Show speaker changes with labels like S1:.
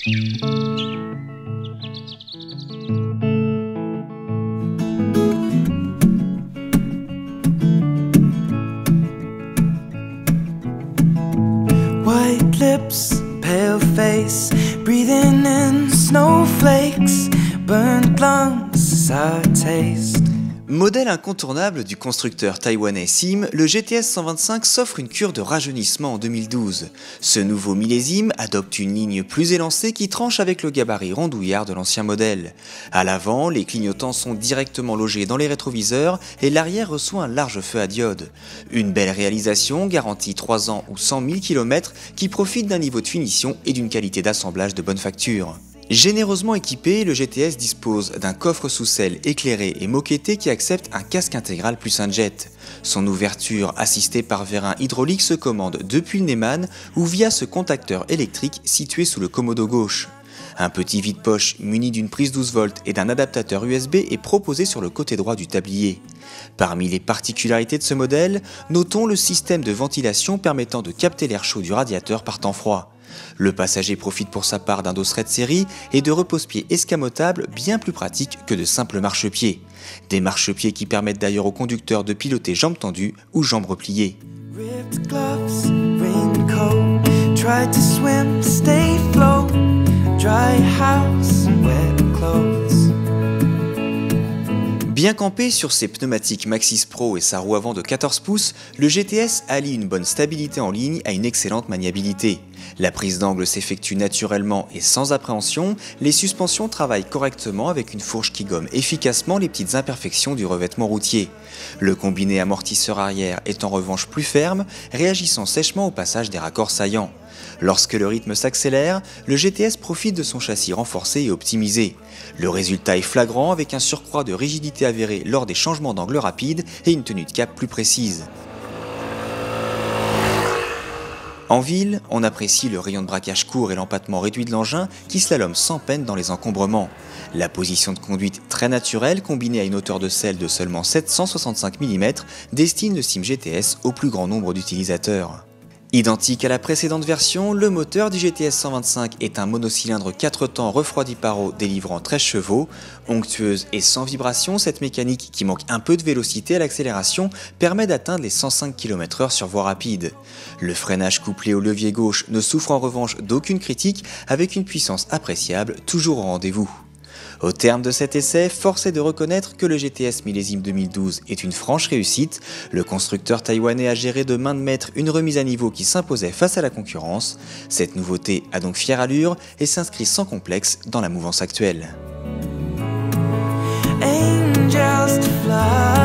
S1: White lips, pale face, breathing in snowflakes, burnt lungs as I taste.
S2: Modèle incontournable du constructeur taïwanais Sim, le GTS 125 s'offre une cure de rajeunissement en 2012. Ce nouveau millésime adopte une ligne plus élancée qui tranche avec le gabarit rondouillard de l'ancien modèle. À l'avant, les clignotants sont directement logés dans les rétroviseurs et l'arrière reçoit un large feu à diode. Une belle réalisation garantie 3 ans ou 100 000 km qui profite d'un niveau de finition et d'une qualité d'assemblage de bonne facture. Généreusement équipé, le GTS dispose d'un coffre sous selle éclairé et moquetté qui accepte un casque intégral plus un jet. Son ouverture, assistée par vérin hydraulique, se commande depuis le Neyman ou via ce contacteur électrique situé sous le commodo gauche. Un petit vide-poche muni d'une prise 12 volts et d'un adaptateur USB est proposé sur le côté droit du tablier. Parmi les particularités de ce modèle, notons le système de ventilation permettant de capter l'air chaud du radiateur par temps froid. Le passager profite pour sa part d'un dosseret de série et de repose-pieds escamotables bien plus pratiques que de simples marchepieds. Des marchepieds qui permettent d'ailleurs au conducteur de piloter jambes tendues ou jambes repliées. Bien campé sur ses pneumatiques Maxxis Pro et sa roue avant de 14 pouces, le GTS allie une bonne stabilité en ligne à une excellente maniabilité. La prise d'angle s'effectue naturellement et sans appréhension, les suspensions travaillent correctement avec une fourche qui gomme efficacement les petites imperfections du revêtement routier. Le combiné amortisseur arrière est en revanche plus ferme, réagissant sèchement au passage des raccords saillants. Lorsque le rythme s'accélère, le GTS profite de son châssis renforcé et optimisé. Le résultat est flagrant avec un surcroît de rigidité avérée lors des changements d'angle rapides et une tenue de cap plus précise. En ville, on apprécie le rayon de braquage court et l'empattement réduit de l'engin qui slalome sans peine dans les encombrements. La position de conduite très naturelle combinée à une hauteur de selle de seulement 765 mm destine le Sim GTS au plus grand nombre d'utilisateurs. Identique à la précédente version, le moteur du GTS 125 est un monocylindre 4 temps refroidi par eau délivrant 13 chevaux. Onctueuse et sans vibration, cette mécanique qui manque un peu de vélocité à l'accélération permet d'atteindre les 105 km/h sur voie rapide. Le freinage couplé au levier gauche ne souffre en revanche d'aucune critique avec une puissance appréciable toujours au rendez-vous. Au terme de cet essai, force est de reconnaître que le GTS millésime 2012 est une franche réussite. Le constructeur taïwanais a géré de main de maître une remise à niveau qui s'imposait face à la concurrence. Cette nouveauté a donc fière allure et s'inscrit sans complexe dans la mouvance actuelle. Angels to fly.